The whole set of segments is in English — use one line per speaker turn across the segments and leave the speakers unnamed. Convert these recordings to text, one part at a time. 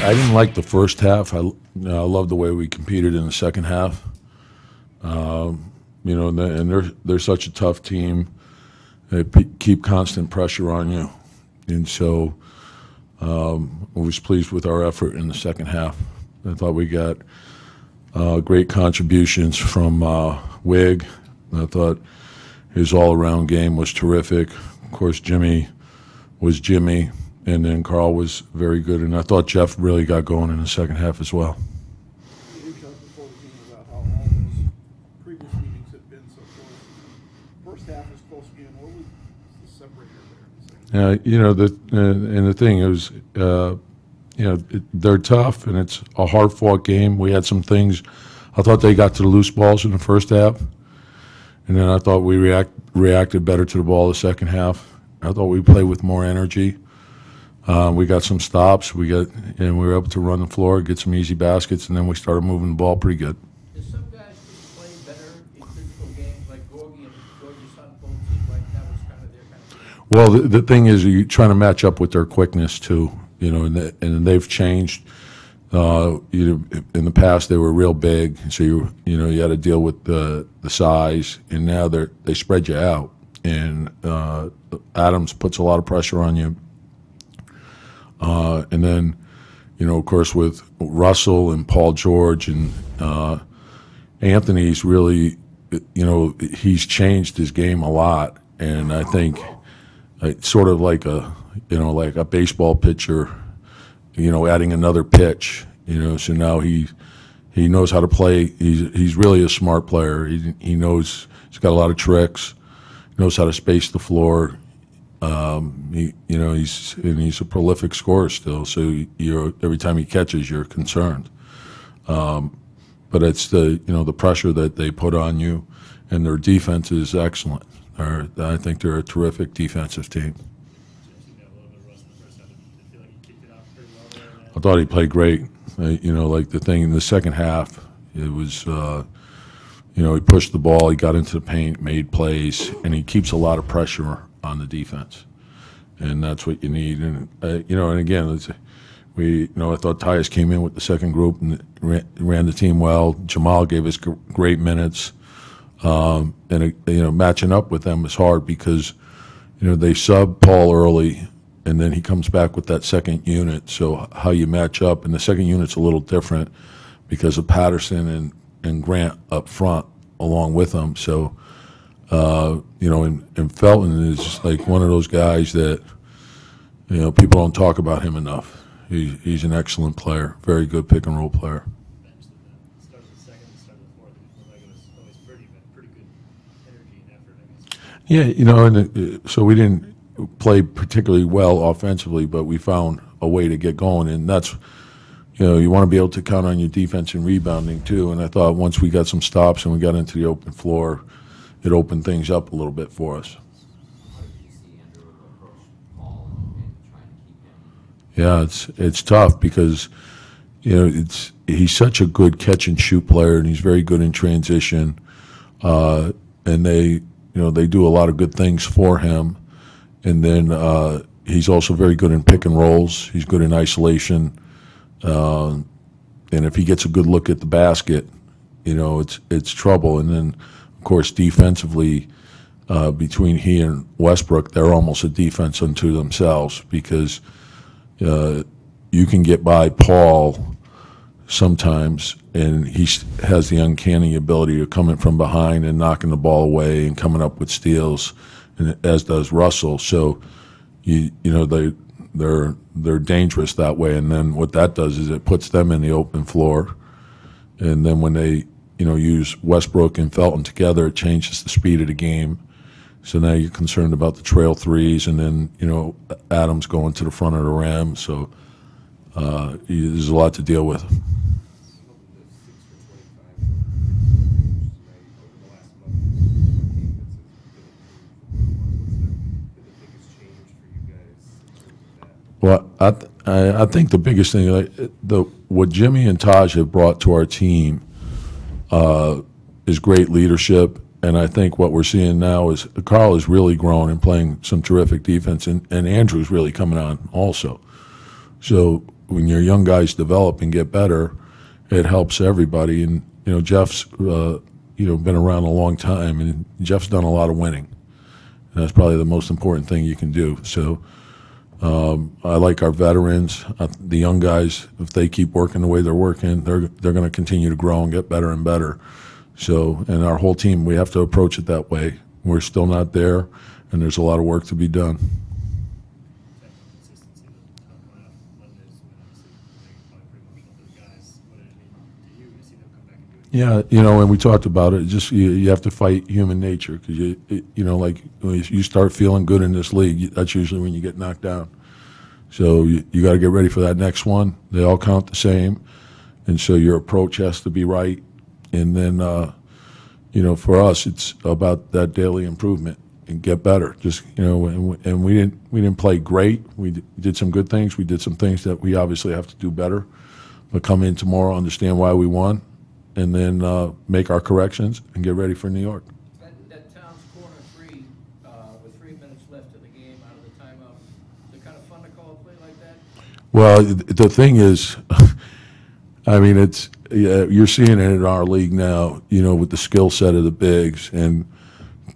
I didn't like the first half. I love the way we competed in the second half. And they're such a tough team. They keep constant pressure on you, and so I was pleased with our effort in the second half. I thought we got great contributions from Wig. I thought his all-around game was terrific. Of course, Jimmy was Jimmy, and then Karl was very good. And I thought Jeff really got going in the second half as well.
You talked before the game about how all those previous meetings had been so close. First half was close again. What was the separator there?
And the thing is, they're tough, and it's a hard-fought game. We had some things. I thought they got to the loose balls in the first half, and then I thought we reacted better to the ball the second half. I thought we played with more energy. We got some stops. We were able to run the floor, get some easy baskets, and then we started moving the ball pretty good.
Does some guys just play better in physical games, like Gorgie and George's son both seemed like that was kind of their kind of thing?
Well, the thing is, you're trying to match up with their quickness too. And they've changed. In the past, they were real big, so you had to deal with the size, and now they spread you out. And Adams puts a lot of pressure on you. And then, of course, with Russell and Paul George and Anthony's really, he's changed his game a lot. And I think it's sort of like a baseball pitcher, adding another pitch. So now he knows how to play. He's really a smart player. He knows he's got a lot of tricks. He knows how to space the floor. He's a prolific scorer still. So every time he catches, you're concerned. But it's the pressure that they put on you, and their defense is excellent. I think they're a terrific defensive team. I thought he played great. Like the thing in the second half, it was. He pushed the ball, he got into the paint, made plays, and he keeps a lot of pressure on the defense, and that's what you need. And and again, I thought Tyus came in with the second group and ran the team well. Jamal gave us great minutes, and matching up with them is hard because they sub Paul early, and then he comes back with that second unit. So how you match up, and the second unit's a little different because of Patterson and Grant up front along with them. So, and Felton is like one of those guys that, people don't talk about him enough. He's an excellent player, very good pick and roll player. Yeah, so we didn't play particularly well offensively, but we found a way to get going, and that's, you want to be able to count on your defense and rebounding too. And I thought once we got some stops and we got into the open floor, it opened things up a little bit for us. Yeah, it's tough because he's such a good catch and shoot player, and he's very good in transition. And they do a lot of good things for him. And then he's also very good in pick and rolls. He's good in isolation. And if he gets a good look at the basket, it's trouble. And then, of course, defensively, between he and Westbrook, they're almost a defense unto themselves because you can get by Paul sometimes, and he has the uncanny ability of coming from behind and knocking the ball away and coming up with steals, and as does Russell. So, they're dangerous that way, and then what that does is it puts them in the open floor, and then when they use Westbrook and Felton together, it changes the speed of the game. So now you're concerned about the trail threes, and then Adams going to the front of the rim. So there's a lot to deal with. Well, I think the biggest thing, what Jimmy and Taj have brought to our team is great leadership, and I think what we're seeing now is Karl has really grown and playing some terrific defense, and Andrew's really coming on also. So when your young guys develop and get better, it helps everybody. And Jeff's been around a long time, and Jeff's done a lot of winning. And that's probably the most important thing you can do. So I like our veterans, the young guys. If they keep working the way they're working, they're going to continue to grow and get better and better. So, and our whole team, we have to approach it that way. We're still not there, and there's a lot of work to be done. Yeah, and we talked about it. Just you have to fight human nature, because like when you start feeling good in this league, that's usually when you get knocked down. So you got to get ready for that next one. They all count the same, and so your approach has to be right. And then for us, it's about that daily improvement and get better. Just and we didn't play great. We did some good things. We did some things that we obviously have to do better. But come in tomorrow, understand why we won, and then make our corrections and get ready for New York.
That Towns corner three, with 3 minutes left of the game out of the timeout, is it kind of fun to call a play like that?
Well, the thing is, I mean, you're seeing it in our league now, with the skill set of the bigs, and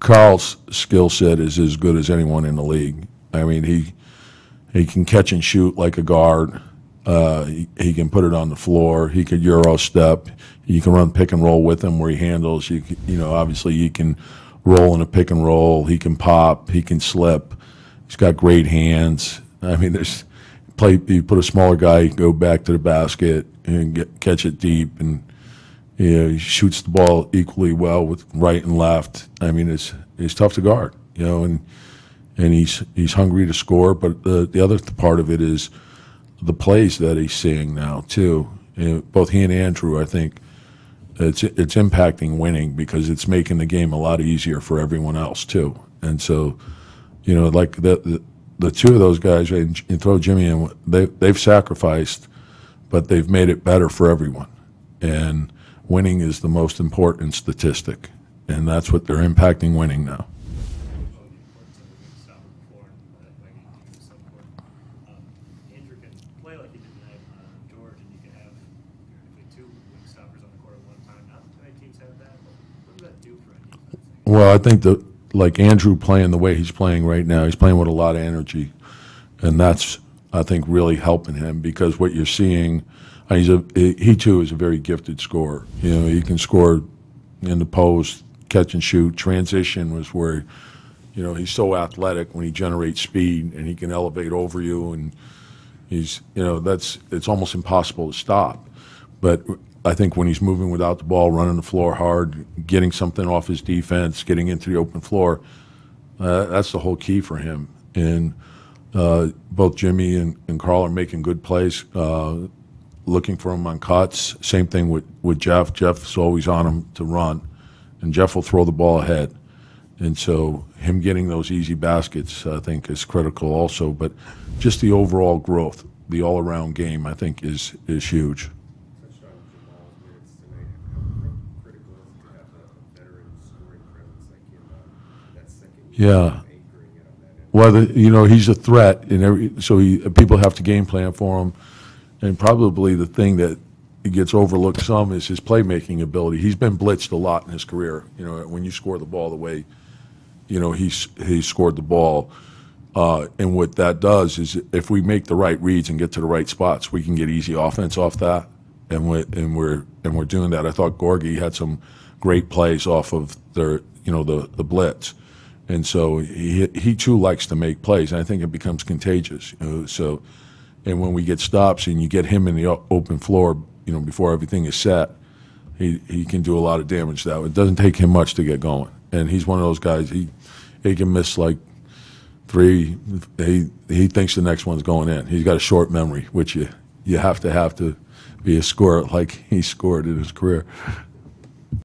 Karl's skill set is as good as anyone in the league. I mean, he can catch and shoot like a guard. He can put it on the floor. He could Euro step. You can run pick and roll with him where he handles. Obviously you can roll in a pick and roll. He can pop. He can slip. He's got great hands. I mean, you put a smaller guy, go back to the basket and catch it deep, and he shoots the ball equally well with right and left. I mean, it's tough to guard, and he's hungry to score. But the other part of it is the plays that he's seeing now too. Both he and Andrew, I think, it's impacting winning, because it's making the game a lot easier for everyone else too. And so, like the two of those guys, and throw Jimmy in, they've sacrificed, but they've made it better for everyone. And winning is the most important statistic, and that's what they're impacting winning now. Well, I think like Andrew playing the way he's playing right now, he's playing with a lot of energy, and that's, I think, really helping him, because what you're seeing, he too is a very gifted scorer. He can score in the post, catch and shoot. Transition was where, he's so athletic when he generates speed, and he can elevate over you, and it's almost impossible to stop. But I think when he's moving without the ball, running the floor hard, getting something off his defense, getting into the open floor, that's the whole key for him. And both Jimmy and Karl are making good plays, looking for him on cuts. Same thing with Jeff. Jeff's always on him to run, and Jeff will throw the ball ahead. And so him getting those easy baskets, I think, is critical also. But just the overall growth, the all-around game, I think, is huge. Yeah. Well, he's a threat, and so people have to game plan for him. And probably the thing that gets overlooked some is his playmaking ability. He's been blitzed a lot in his career. When you score the ball the way, he's scored the ball. And what that does is, if we make the right reads and get to the right spots, we can get easy offense off that. And we're doing that. I thought Gorgie had some great plays off of the blitz. And so he too likes to make plays, and I think it becomes contagious. And when we get stops and you get him in the open floor, before everything is set, he can do a lot of damage that way. It doesn't take him much to get going, and he's one of those guys. He can miss like 3. He thinks the next one's going in. He's got a short memory, which you have to be a scorer like he scored in his career.